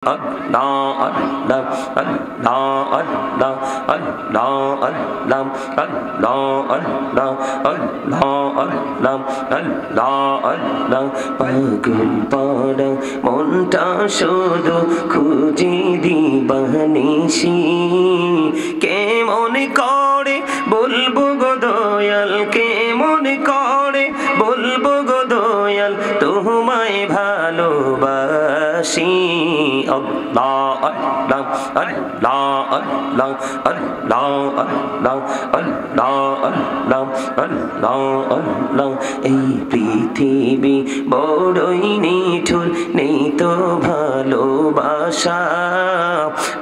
Allah Allah Allah Allah Allah Allah Allah Allah Allah Allah Allah Allah পাগল পাড়া মনটা শুধু খুঁজে দিবানিশি কেমন করে বলবো গো দয়াল কেমন করে বলবো গো দয়াল তোমায় ভালোবাসি Allah Allah Allah Allah Allah Allah Allah Allah Allah Allah এই পৃথিবী বড়ই নিঠুর নেই তো ভালোবাসা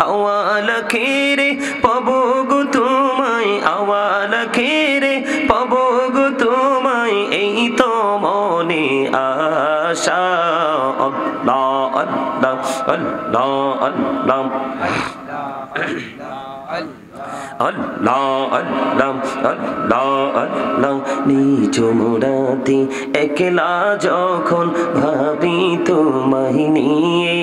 আওয়াল খেরে পাবো গো তোমায় আওয়াল খেরে পাবো গো তোমায় এই তো মনে আশা Allah Allah Allah Allah Allah Allah Allah Allah নিঝুম রাতে একলা যখন ভাবি তোমায় নিয়ে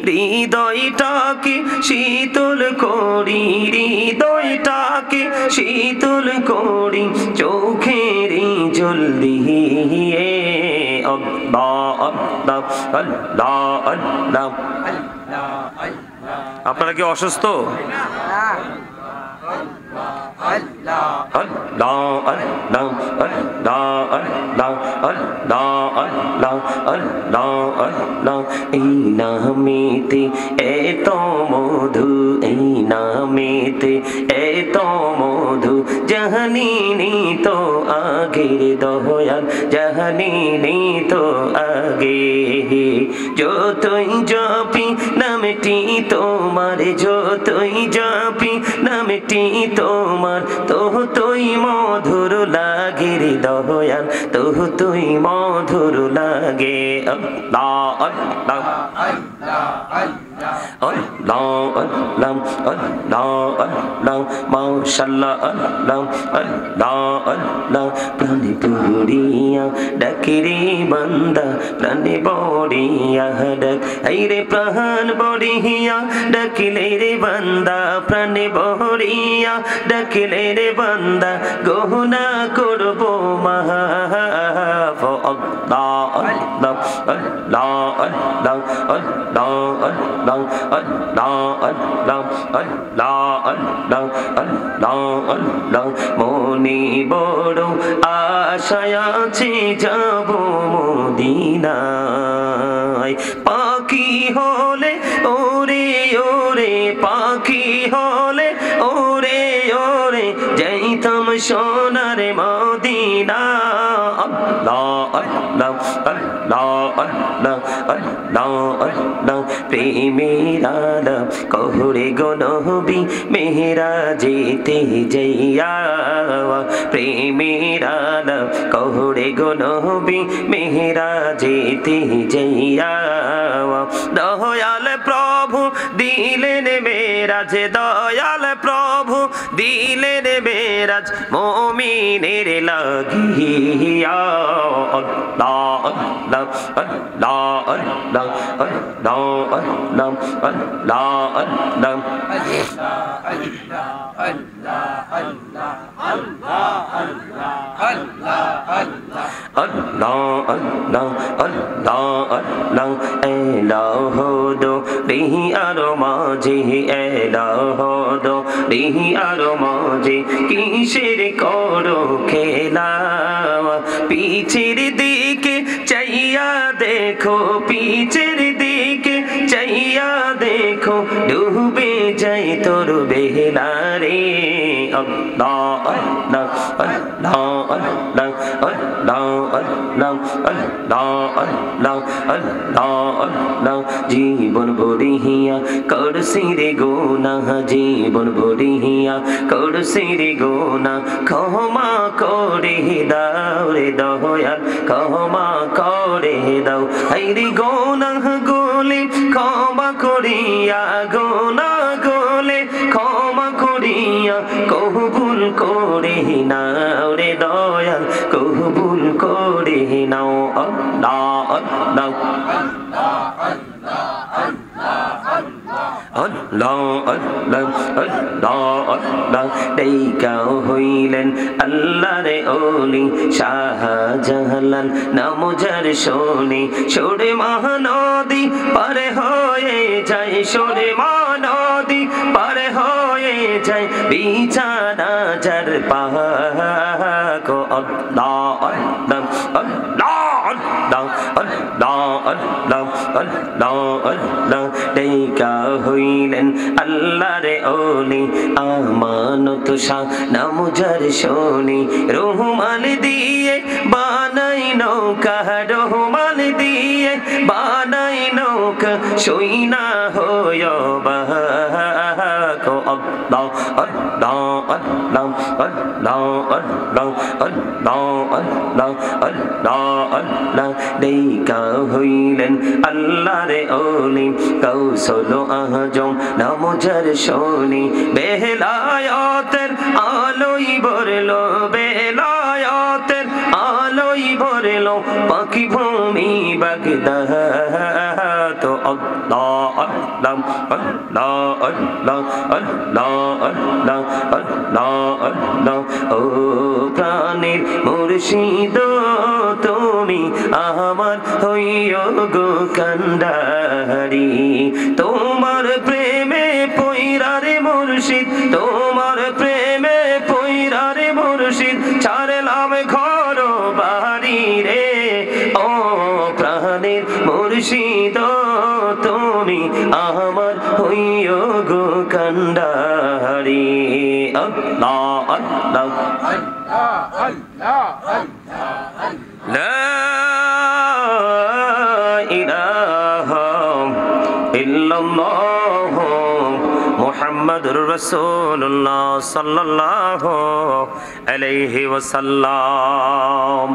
হৃদয়টাকে শীতল করি হৃদয়টাকে শীতল করি চোখের জল দিয়ে Allah Allah Allah Allah আপনারা কি অসুস্থ Allah Allah Allah Allah Allah Allah Allah Allah এই নামেতে এত মধু এই নামেতে এত মধু জাহানিনি তো আগের দয়াল জাহানিনি তো আগে যতই জপি নামটি তোমার যতই জপি নামটি তোমার তোই মধুর লাগে রে দয়াল তোই মধুর লাগে Allah Allah Allah Allah Allah Allah মাশাআল্লাহ Allah Allah Allah প্রাণে পড়িয়া ডাকে রে বান্দা প্রাণে পড়িয়া ডাক এই রে প্রাণ পড়িয়া ডাকিলে রে বান্দা প্রাণে পড়িয়া ডাকিলে রে বান্দা গহনা করব মাফ Allah Allah Allah Allah Allah Allah Allah Allah Allah Allah Allah মনে বড় আশায় আছে যাব মদিনায় পাখি হলে ওরে ওরে পাখি হলে ওরে ওরে যাইতাম সোনার Medina Allah Allah Allah Allah Allah Allah প্রেমের আলাপ কহরে গো নবী মেহরাজেতে যাইয়া প্রেমের আলাপ কহরে গো নবী মেহরাজেতে যাইয়া দয়াল প্রভু দিলেন মেরাজ দয়াল প্রভু দিলেন মেরাজ মুমিনের লাগিয়া Allah Allah Allah Allah Allah Allah Allah Allah এলাহদো রিহি আরো মাঝে এলাহদো রিহি আরো মাঝে কিসের করো খেলা পিছের দিকে চাইয়া দেখো পিছের দিকে চাইয়া দেখো ডুবে যাই তোর বেলা রে Allah Allah Allah Allah Allah Allah Allah Allah Allah Allah জীবন বড়িয়া করছি রে গোনা জীবন বড়িয়া করছি রে গোনা ক্ষমা করে দাও রে দয়াল ক্ষমা করে দাও এই রে গোনা গোলে ক্ষমা করিয়া গোনা গোলে ক্ষমা করিয়া কবুল করে নাও রে দয়াল কবুল করে নাও Allah Allah Allah Allah আল্লাহ আল্লাহ আল্লাহ আল্লাহ দেইকা হইলেন আল্লাহরে ওলি শাহজালাল নাম যার শুনি সরে মহানদী পারে হয়ে যায় সরে মহানদী পারে হয়ে যায় বিছানা যার পাক আল্লাহ আল্লাহ আল্লাহ আল্লাহ আল্লাহ আল্লাহ আল্লাহ দেইকা হইলেন আল্লাহরে ওলি আমানত শাহ নাম যার শুনি রহমান দিয়ে বানাই নৌকা রহমান দিয়ে বানাই নৌকা সইনা হয় বাহক আল্লাহ আল্লাহ আল্লাহ আল্লাহ আল্লাহ আল্লাহ আল্লাহ আল্লাহ আল্লাহ দেইকা হইলেন আল্লাহরে ওলি কৌশল আজম নাম যার শুনি বেলায়েতের আলোই ভরলো বেলায়েতের আলোই ভরলো পাখি ভূমি বাগদাদ আল্লাহ আল্লাহ আল্লাহ আল্লাহ আল্লাহ আল্লাহ আল্লাহ আল্লাহ ও প্রাণের মুর্শিদ তুমি আমার হইও গো কান্ডারি তোমার প্রেমে পয়রারে মুর্শিদ তোমার প্রেমে পয়রারে মুর্শিদ ছাড়লাম ঘর বাড়ি রে ও প্রাণের মুর্শিদ তুমি আমার হইও গো কান্ডারি আল্লাহ আল্লাহ আল্লাহ লা ইলাহা ইল্লাল্লাহ মুহাম্মাদুর রাসূলুল্লাহ সাল্লাল্লাহু আলাইহি ওয়াসাল্লাম।